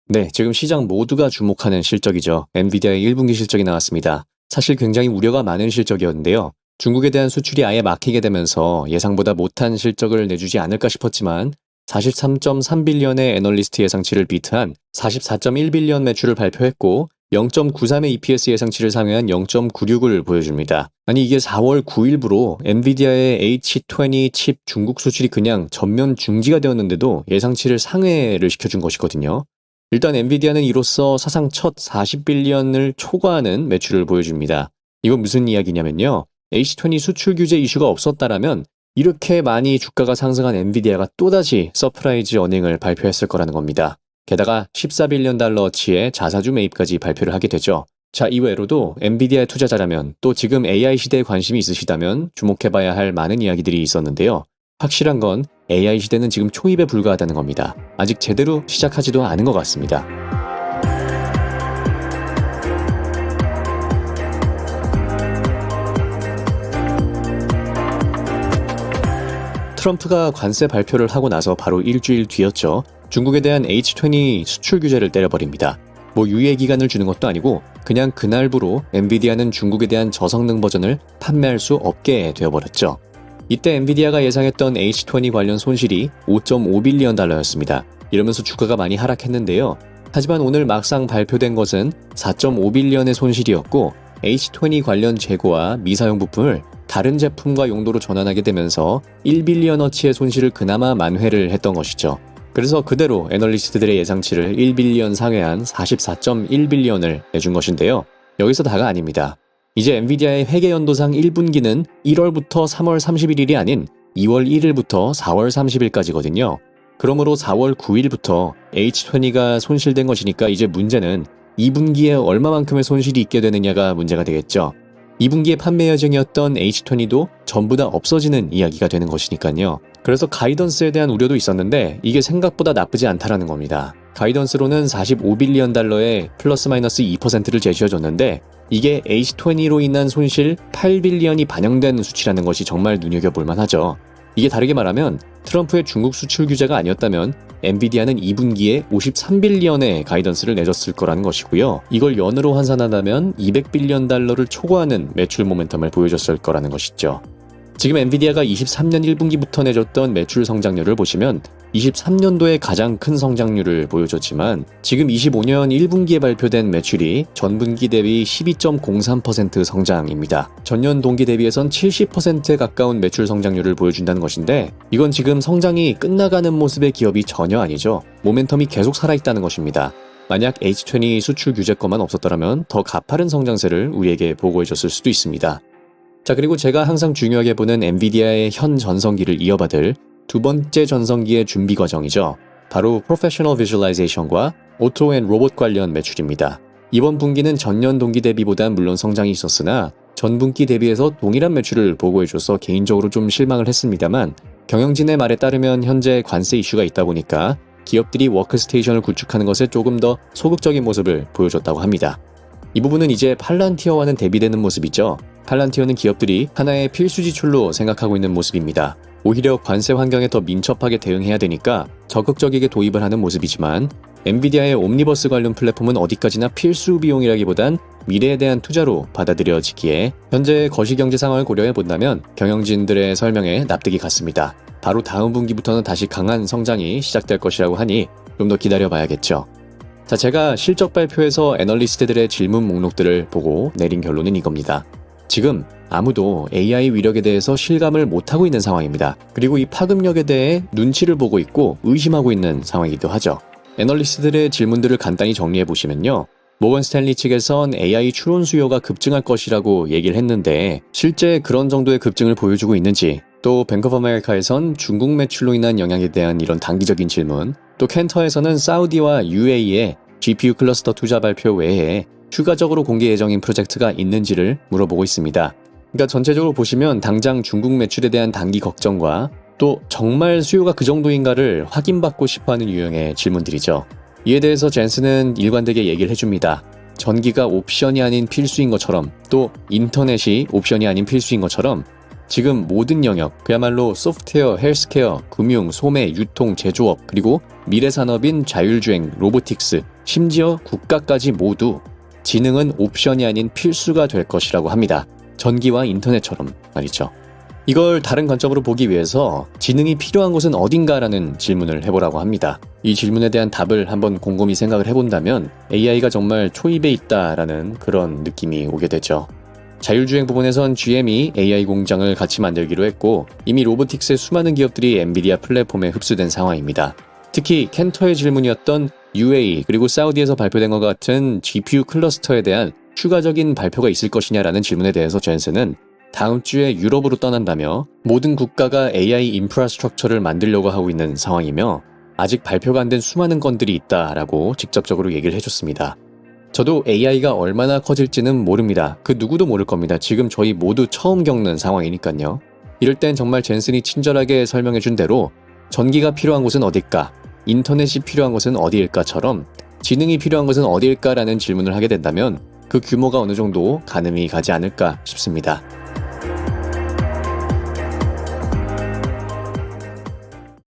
네, 지금 시장 모두가 주목하는 실적이죠. 엔비디아의 1분기 실적이 나왔습니다. 사실 굉장히 우려가 많은 실적이었는데요. 중국에 대한 수출이 아예 막히게 되면서 예상보다 못한 실적을 내주지 않을까 싶었지만 43.3빌리언의 애널리스트 예상치를 비트한 44.1빌리언 매출을 발표했고 0.93의 EPS 예상치를 상회한 0.96을 보여줍니다. 아니 이게 4월 9일부로 엔비디아의 H20 칩 중국 수출이 그냥 전면 중지가 되었는데도 예상치를 상회를 시켜준 것이거든요. 일단 엔비디아는 이로써 사상 첫 40빌리언을 초과하는 매출을 보여줍니다. 이건 무슨 이야기냐면요. H20 수출 규제 이슈가 없었다라면 이렇게 많이 주가가 상승한 엔비디아가 또다시 서프라이즈 어닝을 발표했을 거라는 겁니다. 게다가 14빌리언 달러어치의 자사주 매입까지 발표를 하게 되죠. 자, 이외로도 엔비디아의 투자자라면 또 지금 AI 시대에 관심이 있으시다면 주목해봐야 할 많은 이야기들이 있었는데요. 확실한 건 AI 시대는 지금 초입에 불과하다는 겁니다. 아직 제대로 시작하지도 않은 것 같습니다. 트럼프가 관세 발표를 하고 나서 바로 일주일 뒤였죠. 중국에 대한 H20 수출 규제를 때려버립니다. 뭐 유예 기간을 주는 것도 아니고 그냥 그날부로 엔비디아는 중국에 대한 저성능 버전을 판매할 수 없게 되어버렸죠. 이때 엔비디아가 예상했던 H20 관련 손실이 5.5빌리언 달러였습니다. 이러면서 주가가 많이 하락했는데요. 하지만 오늘 막상 발표된 것은 4.5빌리언의 손실이었고 H20 관련 재고와 미사용 부품을 다른 제품과 용도로 전환하게 되면서 1빌리언어치의 손실을 그나마 만회를 했던 것이죠. 그래서 그대로 애널리스트들의 예상치를 1빌리언 상회한 44.1빌리언을 내준 것인데요. 여기서 다가 아닙니다. 이제 엔비디아의 회계연도상 1분기는 1월부터 3월 31일이 아닌 2월 1일부터 4월 30일까지거든요. 그러므로 4월 9일부터 H20가 손실된 것이니까 이제 문제는 2분기에 얼마만큼의 손실이 있게 되느냐가 문제가 되겠죠. 2분기의 판매 여정이었던 H20도 전부 다 없어지는 이야기가 되는 것이니까요. 그래서 가이던스에 대한 우려도 있었는데 이게 생각보다 나쁘지 않다라는 겁니다. 가이던스로는 45빌리언 달러의 플러스 마이너스 2%를 제시해줬는데 이게 H20로 인한 손실 8빌리언이 반영된 수치라는 것이 정말 눈여겨볼 만하죠. 이게 다르게 말하면 트럼프의 중국 수출 규제가 아니었다면 엔비디아는 2분기에 53빌리언의 가이던스를 내줬을 거라는 것이고요. 이걸 연으로 환산한다면 200빌리언 달러를 초과하는 매출 모멘텀을 보여줬을 거라는 것이죠. 지금 엔비디아가 23년 1분기부터 내줬던 매출 성장률을 보시면 23년도에 가장 큰 성장률을 보여줬지만 지금 25년 1분기에 발표된 매출이 전분기 대비 12.03% 성장입니다. 전년 동기 대비해선 70%에 가까운 매출 성장률을 보여준다는 것인데 이건 지금 성장이 끝나가는 모습의 기업이 전혀 아니죠. 모멘텀이 계속 살아있다는 것입니다. 만약 H20 수출 규제권만 없었더라면 더 가파른 성장세를 우리에게 보고해줬을 수도 있습니다. 자, 그리고 제가 항상 중요하게 보는 엔비디아의 현 전성기를 이어받을 두 번째 전성기의 준비 과정이죠. 바로 Professional Visualization과 Auto and Robot 관련 매출입니다. 이번 분기는 전년 동기 대비보단 물론 성장이 있었으나 전분기 대비해서 동일한 매출을 보고해줘서 개인적으로 좀 실망을 했습니다만 경영진의 말에 따르면 현재 관세 이슈가 있다 보니까 기업들이 워크스테이션을 구축하는 것에 조금 더 소극적인 모습을 보여줬다고 합니다. 이 부분은 이제 팔란티어와는 대비되는 모습이죠. 팔란티어는 기업들이 하나의 필수 지출로 생각하고 있는 모습입니다. 오히려 관세 환경에 더 민첩하게 대응해야 되니까 적극적이게 도입을 하는 모습이지만 엔비디아의 옴니버스 관련 플랫폼은 어디까지나 필수 비용이라기보단 미래에 대한 투자로 받아들여지기에 현재의 거시경제 상황을 고려해 본다면 경영진들의 설명에 납득이 갔습니다. 바로 다음 분기부터는 다시 강한 성장이 시작될 것이라고 하니 좀 더 기다려봐야겠죠. 자, 제가 실적 발표에서 애널리스트들의 질문 목록들을 보고 내린 결론은 이겁니다. 지금 아무도 AI 위력에 대해서 실감을 못하고 있는 상황입니다. 그리고 이 파급력에 대해 눈치를 보고 있고 의심하고 있는 상황이기도 하죠. 애널리스트들의 질문들을 간단히 정리해 보시면요. 모건 스탠리 측에선 AI 추론 수요가 급증할 것이라고 얘기를 했는데 실제 그런 정도의 급증을 보여주고 있는지, 또 뱅크 오브 아메리카에선 중국 매출로 인한 영향에 대한 이런 단기적인 질문, 또 캔터에서는 사우디와 UAE의 GPU 클러스터 투자 발표 외에 추가적으로 공개 예정인 프로젝트가 있는지를 물어보고 있습니다. 그러니까 전체적으로 보시면 당장 중국 매출에 대한 단기 걱정과 또 정말 수요가 그 정도인가를 확인받고 싶어하는 유형의 질문들이죠. 이에 대해서 젠슨은 일관되게 얘기를 해줍니다. 전기가 옵션이 아닌 필수인 것처럼 또 인터넷이 옵션이 아닌 필수인 것처럼 지금 모든 영역, 그야말로 소프트웨어, 헬스케어, 금융, 소매, 유통, 제조업, 그리고 미래 산업인 자율주행, 로보틱스, 심지어 국가까지 모두 지능은 옵션이 아닌 필수가 될 것이라고 합니다. 전기와 인터넷처럼 말이죠. 이걸 다른 관점으로 보기 위해서 지능이 필요한 곳은 어딘가라는 질문을 해보라고 합니다. 이 질문에 대한 답을 한번 곰곰이 생각을 해본다면 AI가 정말 초입에 있다라는 그런 느낌이 오게 되죠. 자율주행 부분에선 GM이 AI 공장을 같이 만들기로 했고 이미 로보틱스의 수많은 기업들이 엔비디아 플랫폼에 흡수된 상황입니다. 특히 켄터의 질문이었던 UAE 그리고 사우디에서 발표된 것 같은 GPU 클러스터에 대한 추가적인 발표가 있을 것이냐라는 질문에 대해서 젠슨은 다음 주에 유럽으로 떠난다며 모든 국가가 AI 인프라스트럭처를 만들려고 하고 있는 상황이며 아직 발표가 안 된 수많은 건들이 있다라고 직접적으로 얘기를 해줬습니다. 저도 AI가 얼마나 커질지는 모릅니다. 그 누구도 모를 겁니다. 지금 저희 모두 처음 겪는 상황이니까요. 이럴 땐 정말 젠슨이 친절하게 설명해준 대로 전기가 필요한 곳은 어딜까? 인터넷이 필요한 곳은 어디일까처럼 지능이 필요한 곳은 어디일까라는 질문을 하게 된다면 그 규모가 어느 정도 가늠이 가지 않을까 싶습니다.